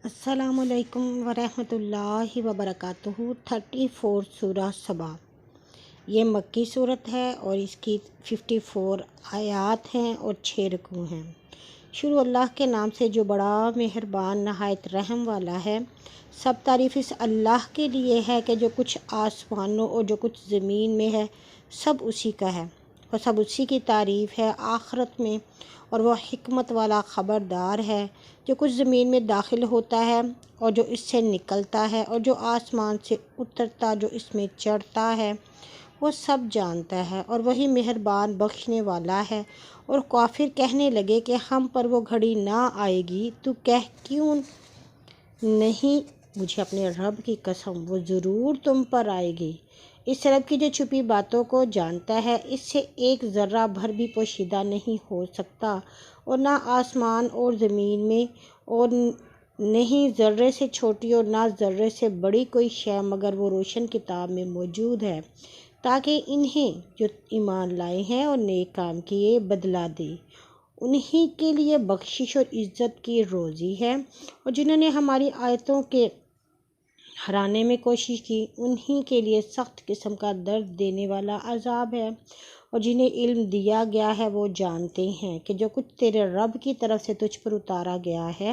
السلام علیکم ورحمۃ اللہ وبرکاتہ۔ 34 سورہ سبا، یہ مکی صورت ہے اور اس کی 54 آیات ہیں اور 6 رکوع ہیں۔ شروع اللہ کے نام سے جو بڑا مہربان نہایت رحم والا ہے۔ سب تعریف اس اللہ کے لیے ہے کہ جو کچھ آسمانوں اور جو کچھ زمین میں ہے سب اسی کا ہے، اور سب اسی کی تعریف ہے آخرت میں، اور وہ حکمت والا خبردار ہے۔ جو کچھ زمین میں داخل ہوتا ہے اور جو اس سے نکلتا ہے اور جو آسمان سے اترتا جو اس میں چڑھتا ہے، وہ سب جانتا ہے، اور وہی مہربان بخشنے والا ہے۔ اور کافر کہنے لگے کہ ہم پر وہ گھڑی نہ آئے گی، تو کہہ کیوں نہیں، مجھے اپنے رب کی قسم وہ ضرور تم پر آئے گی۔ اس رب کی جو چھپی باتوں کو جانتا ہے، اس سے ایک ذرہ بھر بھی پوشیدہ نہیں ہو سکتا، اور نہ آسمان اور زمین میں، اور نہیں ذرے سے چھوٹی اور نہ ذرے سے بڑی کوئی شے مگر وہ روشن کتاب میں موجود ہے، تاکہ انہیں جو ایمان لائے ہیں اور نیک کام کیے بدلہ دے۔ انہی کے لیے بخشش اور عزت کی روزی ہے، اور جنہوں نے ہماری آیتوں کے ہرانے میں کوشش کی، انہی کے لیے سخت قسم کا درد دینے والا عذاب ہے۔ اور جنہیں علم دیا گیا ہے وہ جانتے ہیں کہ جو کچھ تیرے رب کی طرف سے تجھ پر اتارا گیا ہے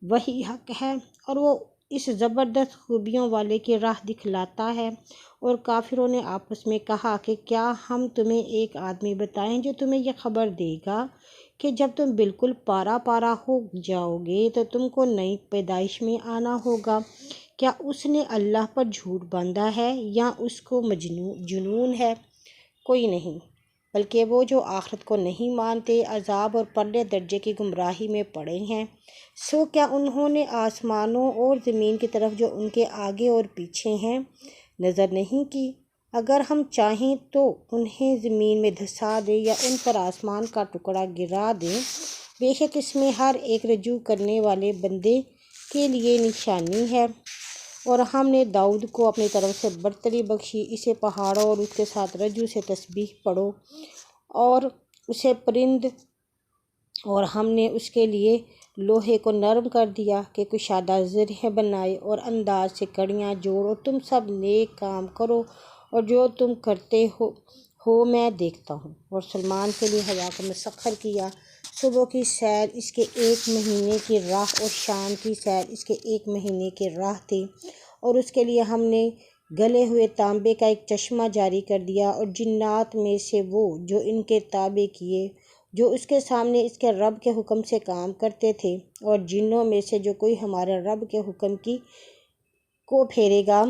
وہی حق ہے، اور وہ اس زبردست خوبیوں والے کی راہ دکھلاتا ہے۔ اور کافروں نے آپس میں کہا کہ کیا ہم تمہیں ایک آدمی بتائیں جو تمہیں یہ خبر دے گا کہ جب تم بالکل پارا پارا ہو جاؤ گے تو تم کو نئی پیدائش میں آنا ہوگا۔ کیا اس نے اللہ پر جھوٹ باندھا ہے یا اس کو جنون ہے؟ کوئی نہیں، بلکہ وہ جو آخرت کو نہیں مانتے عذاب اور پرلے درجے کی گمراہی میں پڑے ہیں۔ سو کیا انہوں نے آسمانوں اور زمین کی طرف جو ان کے آگے اور پیچھے ہیں نظر نہیں کی؟ اگر ہم چاہیں تو انہیں زمین میں دھسا دیں یا ان پر آسمان کا ٹکڑا گرا دیں، بے شک اس میں ہر ایک رجوع کرنے والے بندے کے لیے نشانی ہے۔ اور ہم نے داؤد کو اپنی طرف سے برتری بخشی، اسے پہاڑوں اور اس کے ساتھ رجوع سے تسبیح پڑھو اور اسے پرند، اور ہم نے اس کے لیے لوہے کو نرم کر دیا کہ کشادہ زرہیں بنائے، اور انداز سے کڑیاں جوڑ، اور تم سب نیک کام کرو، اور جو تم کرتے ہو میں دیکھتا ہوں۔ اور سلمان کے لیے ہوا کو مسخر کیا، صبح کی سیر اس کے 1 مہینے کی راہ اور شام کی سیر اس کے 1 مہینے کی راہ تھی۔ اور اس کے لیے ہم نے گلے ہوئے تانبے کا ایک چشمہ جاری کر دیا، اور جنات میں سے وہ جو ان کے تابع کیے، جو اس کے سامنے اس کے رب کے حکم سے کام کرتے تھے، اور جنوں میں سے جو کوئی ہمارے رب کے حکم کو پھیرے گا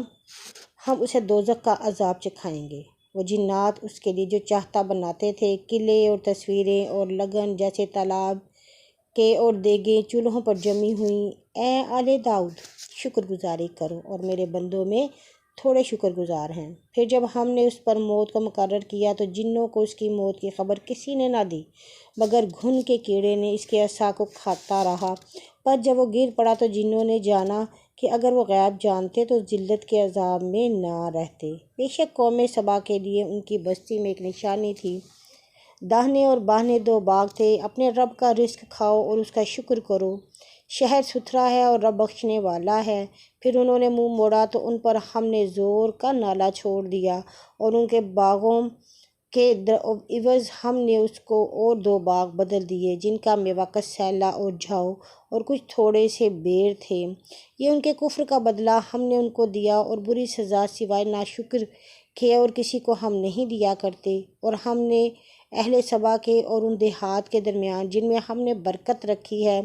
ہم اسے دوزخ کا عذاب چکھائیں گے۔ وہ جنات اس کے لیے جو چاہتا بناتے تھے، قلعے اور تصویریں اور لگن جیسے تالاب کے اور دیگیں چولہوں پر جمی ہوئیں۔ اے آل داؤد، شکر گزاری کرو، اور میرے بندوں میں تھوڑے شکر گزار ہیں۔ پھر جب ہم نے اس پر موت کو مقرر کیا تو جنوں کو اس کی موت کی خبر کسی نے نہ دی مگر گھن کے کیڑے نے اس کے عصا کو کھاتا رہا۔ پر جب وہ گر پڑا تو جنوں نے جانا کہ اگر وہ غیب جانتے تو ذلت کے عذاب میں نہ رہتے۔ بے شک قوم سبا کے لیے ان کی بستی میں ایک نشانی تھی، داہنے اور بائیں 2 باغ تھے۔ اپنے رب کا رزق کھاؤ اور اس کا شکر کرو، شہر ستھرا ہے اور رب بخشنے والا ہے۔ پھر انہوں نے منہ موڑا تو ان پر ہم نے زور کا نالا چھوڑ دیا، اور ان کے باغوں کے عوض ہم نے اس کو اور 2 باغ بدل دیے جن کا میوہ کسیلا اور جھاؤ اور کچھ تھوڑے سے بیر تھے۔ یہ ان کے کفر کا بدلہ ہم نے ان کو دیا، اور بری سزا سوائے ناشکر کے اور کسی کو ہم نہیں دیا کرتے۔ اور ہم نے اہل سبا کے اور ان دیہات کے درمیان جن میں ہم نے برکت رکھی ہے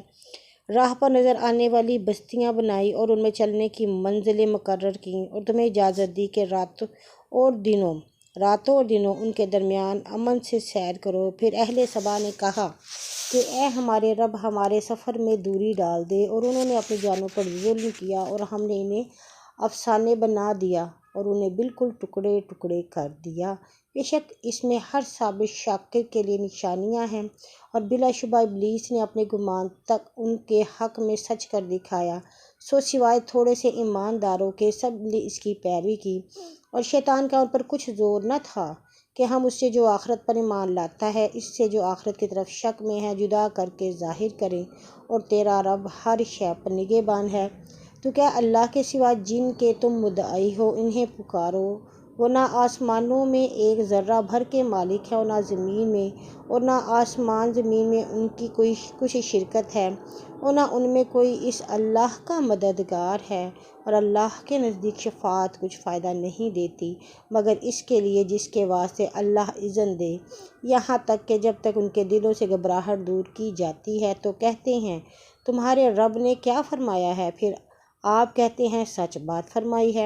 راہ پر نظر آنے والی بستیاں بنائی، اور ان میں چلنے کی منزلیں مقرر کیں، اور تمہیں اجازت دی کہ راتوں اور دنوں ان کے درمیان امن سے سیر کرو۔ پھر اہل سبا نے کہا کہ اے ہمارے رب، ہمارے سفر میں دوری ڈال دے، اور انہوں نے اپنی جانوں پر ظلم کیا، اور ہم نے انہیں افسانے بنا دیا اور انہیں بالکل ٹکڑے ٹکڑے کر دیا۔ بے شک اس میں ہر صابر شاکر کے لیے نشانیاں ہیں، اور بلا شبہ ابلیس نے اپنے گمان تک ان کے حق میں سچ کر دکھایا۔ سو سوائے تھوڑے سے ایمانداروں کے سب نے اس کی پیروی کی، اور شیطان کا ان پر کچھ زور نہ تھا کہ ہم اس سے جو آخرت پر ایمان لاتا ہے اس سے جو آخرت کی طرف شک میں ہے جدا کر کے ظاہر کریں، اور تیرا رب ہر شے پر نگہبان ہے۔ تو کیا اللہ کے سوا جن کے تم مدعی ہو انہیں پکارو، وہ نہ آسمانوں میں ایک ذرہ بھر کے مالک ہے اور نہ زمین میں، اور نہ آسمان زمین میں ان کی کوئی کچھ شرکت ہے، اور نہ ان میں کوئی اس اللہ کا مددگار ہے، اور اللہ کے نزدیک شفاعت کچھ فائدہ نہیں دیتی مگر اس کے لیے جس کے واسطے اللہ اذن دے، یہاں تک کہ جب تک ان کے دلوں سے گھبراہٹ دور کی جاتی ہے تو کہتے ہیں تمہارے رب نے کیا فرمایا ہے، پھر آپ کہتے ہیں سچ بات فرمائی ہے،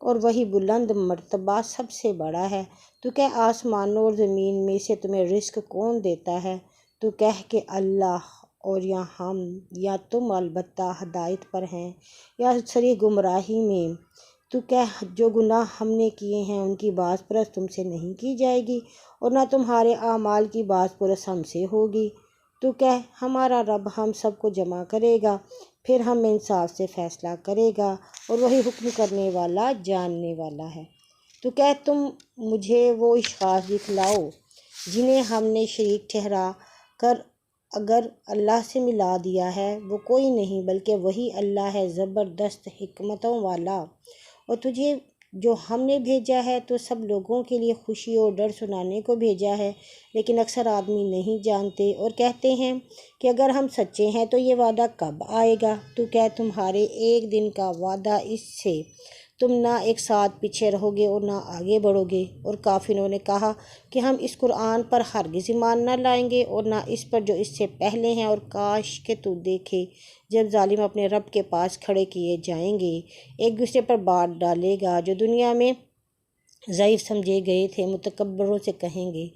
اور وہی بلند مرتبہ سب سے بڑا ہے۔ تو کہ آسمانوں اور زمین میں سے تمہیں رزق کون دیتا ہے؟ تو کہہ کہ اللہ، اور یا ہم یا تم البتہ ہدایت پر ہیں یا سری گمراہی میں۔ تو کہہ جو گناہ ہم نے کیے ہیں ان کی باز پرس تم سے نہیں کی جائے گی، اور نہ تمہارے اعمال کی باز پرس ہم سے ہوگی۔ تو کہہ ہمارا رب ہم سب کو جمع کرے گا، پھر ہم انصاف سے فیصلہ کرے گا، اور وہی حکم کرنے والا جاننے والا ہے۔ تو کہہ تم مجھے وہ اشخاص دکھلاؤ جنہیں ہم نے شریک ٹھہرا کر اگر اللہ سے ملا دیا ہے، وہ کوئی نہیں بلکہ وہی اللہ ہے زبردست حکمتوں والا۔ اور تجھے جو ہم نے بھیجا ہے تو سب لوگوں کے لیے خوشی اور ڈر سنانے کو بھیجا ہے، لیکن اکثر آدمی نہیں جانتے، اور کہتے ہیں کہ اگر ہم سچے ہیں تو یہ وعدہ کب آئے گا؟ تو کہہ تمہارے ایک دن کا وعدہ اس سے تم نہ ایک ساتھ پیچھے رہو گے اور نہ آگے بڑھو گے۔ اور کافروں نے کہا کہ ہم اس قرآن پر ہرگز ایمان نہ لائیں گے اور نہ اس پر جو اس سے پہلے ہیں، اور کاش کہ تو دیکھے جب ظالم اپنے رب کے پاس کھڑے کیے جائیں گے، ایک دوسرے پر بات ڈالے گا جو دنیا میں ضعیف سمجھے گئے تھے، متکبروں سے کہیں گے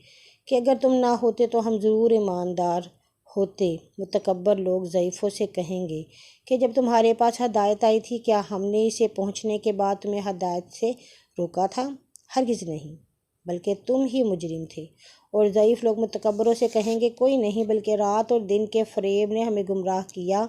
کہ اگر تم نہ ہوتے تو ہم ضرور ایماندار ہوتے۔ متکبر لوگ ضعیفوں سے کہیں گے کہ جب تمہارے پاس ہدایت آئی تھی کیا ہم نے اسے پہنچنے کے بعد تمہیں ہدایت سے روکا تھا؟ ہرگز نہیں، بلکہ تم ہی مجرم تھے۔ اور ضعیف لوگ متکبروں سے کہیں گے کوئی نہیں بلکہ رات اور دن کے فریب نے ہمیں گمراہ کیا،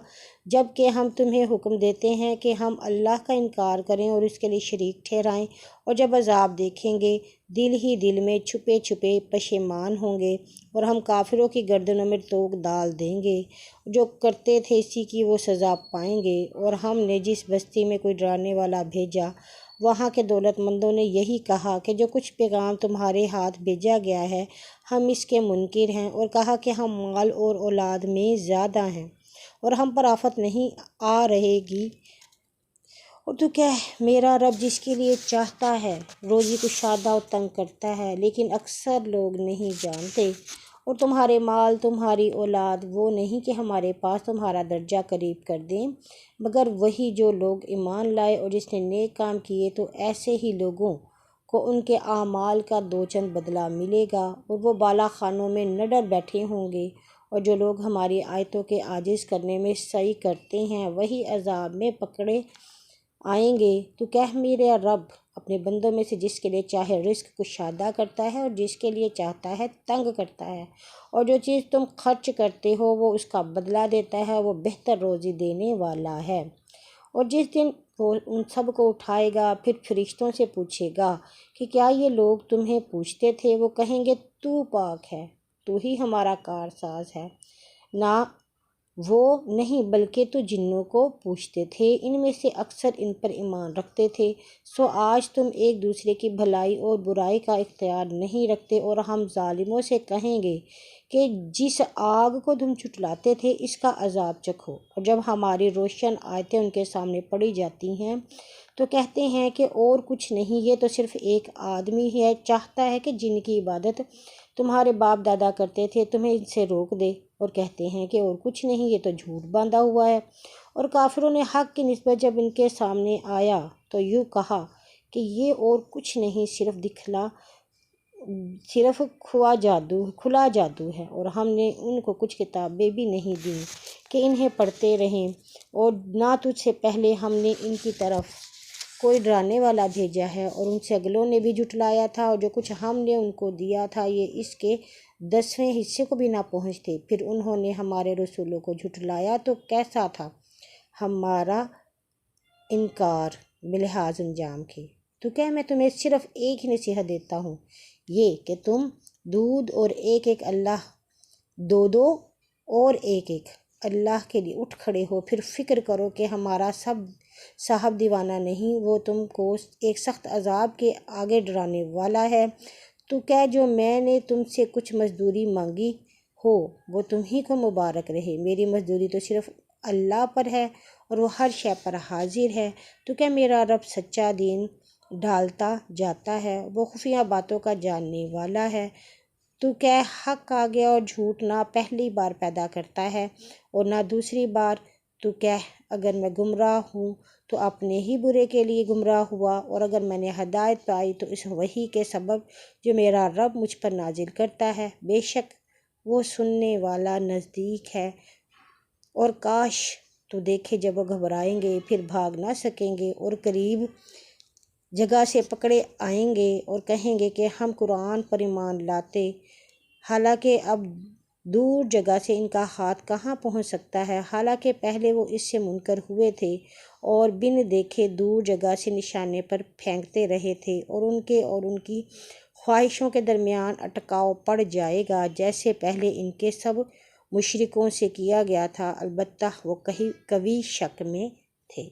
جب کہ ہم تمہیں حکم دیتے ہیں کہ ہم اللہ کا انکار کریں اور اس کے لیے شریک ٹھہرائیں، اور جب عذاب دیکھیں گے دل ہی دل میں چھپے چھپے پشیمان ہوں گے، اور ہم کافروں کی گردنوں میں توق ڈال دیں گے، جو کرتے تھے اسی کی وہ سزا پائیں گے۔ اور ہم نے جس بستی میں کوئی ڈرانے والا بھیجا وہاں کے دولت مندوں نے یہی کہا کہ جو کچھ پیغام تمہارے ہاتھ بھیجا گیا ہے ہم اس کے منکر ہیں، اور کہا کہ ہم مال اور اولاد میں زیادہ ہیں اور ہم پر آفت نہیں آ رہے گی۔ اور تو کہہ میرا رب جس کے لیے چاہتا ہے روزی کشادہ اور تنگ کرتا ہے، لیکن اکثر لوگ نہیں جانتے۔ اور تمہارے مال تمہاری اولاد وہ نہیں کہ ہمارے پاس تمہارا درجہ قریب کر دیں، مگر وہی جو لوگ ایمان لائے اور جس نے نیک کام کیے، تو ایسے ہی لوگوں کو ان کے اعمال کا دو چند بدلہ ملے گا، اور وہ بالا خانوں میں نڈر بیٹھے ہوں گے۔ اور جو لوگ ہماری آیتوں کے عاجز کرنے میں سعی کرتے ہیں وہی عذاب میں پکڑے آئیں گے۔ تو کہہ میرا رب اپنے بندوں میں سے جس کے لیے چاہے رزق کشادہ کرتا ہے اور جس کے لیے چاہتا ہے تنگ کرتا ہے، اور جو چیز تم خرچ کرتے ہو وہ اس کا بدلہ دیتا ہے، وہ بہتر روزی دینے والا ہے۔ اور جس دن وہ ان سب کو اٹھائے گا پھر فرشتوں سے پوچھے گا کہ کیا یہ لوگ تمہیں پوچھتے تھے؟ وہ کہیں گے تو پاک ہے، تو ہی ہمارا کارساز ہے، نہ وہ نہیں بلکہ تو جنوں کو پوچھتے تھے، ان میں سے اکثر ان پر ایمان رکھتے تھے۔ سو آج تم ایک دوسرے کی بھلائی اور برائی کا اختیار نہیں رکھتے، اور ہم ظالموں سے کہیں گے کہ جس آگ کو تم جھٹلاتے تھے اس کا عذاب چکھو۔ اور جب ہماری روشن آیتیں ان کے سامنے پڑھی جاتی ہیں تو کہتے ہیں کہ اور کچھ نہیں، یہ تو صرف ایک آدمی ہی ہے، چاہتا ہے کہ جن کی عبادت تمہارے باپ دادا کرتے تھے تمہیں ان سے روک دے، اور کہتے ہیں کہ اور کچھ نہیں، یہ تو جھوٹ باندھا ہوا ہے۔ اور کافروں نے حق کی نسبت جب ان کے سامنے آیا تو یوں کہا کہ یہ اور کچھ نہیں صرف کھلا جادو ہے، اور ہم نے ان کو کچھ کتابیں بھی نہیں دیں کہ انہیں پڑھتے رہیں، اور نہ تجھ سے پہلے ہم نے ان کی طرف کوئی ڈرانے والا بھیجا ہے، اور ان سے اگلوں نے بھی جھٹلایا تھا، اور جو کچھ ہم نے ان کو دیا تھا یہ اس کے 10ویں حصے کو بھی نہ پہنچتے۔ پھر انہوں نے ہمارے رسولوں کو جھٹلایا تو کیسا تھا ہمارا انکار بلحاظ انجام کے۔ تو کیا میں تمہیں صرف ایک ہی نصیحت دیتا ہوں یہ کہ تم دودھ اور ایک ایک اللہ دو اور ایک ایک اللہ کے لیے اٹھ کھڑے ہو، پھر فکر کرو کہ ہمارا سب صاحب دیوانہ نہیں، وہ تم کو ایک سخت عذاب کے آگے ڈرانے والا ہے۔ تو کیا جو میں نے تم سے کچھ مزدوری مانگی ہو وہ تمہیں کو مبارک رہے، میری مزدوری تو صرف اللہ پر ہے اور وہ ہر شے پر حاضر ہے۔ تو کیا میرا رب سچا دین ڈالتا جاتا ہے، وہ خفیہ باتوں کا جاننے والا ہے۔ تو کیا حق آگے اور جھوٹ نہ پہلی بار پیدا کرتا ہے اور نہ دوسری بار؟ تو کیا اگر میں گمراہ ہوں تو اپنے ہی برے کے لیے گمراہ ہوا، اور اگر میں نے ہدایت پائی تو اس وحی کے سبب جو میرا رب مجھ پر نازل کرتا ہے، بے شک وہ سننے والا نزدیک ہے۔ اور کاش تو دیکھے جب وہ گھبرائیں گے پھر بھاگ نہ سکیں گے اور قریب جگہ سے پکڑے آئیں گے اور کہیں گے کہ ہم قرآن پر ایمان لاتے، حالانکہ اب دور جگہ سے ان کا ہاتھ کہاں پہنچ سکتا ہے، حالانکہ پہلے وہ اس سے منکر ہوئے تھے اور بن دیکھے دور جگہ سے نشانے پر پھینکتے رہے تھے، اور ان کی خواہشوں کے درمیان اٹکاؤ پڑ جائے گا، جیسے پہلے ان کے سب مشرکوں سے کیا گیا تھا، البتہ وہ کبھی شک میں تھے۔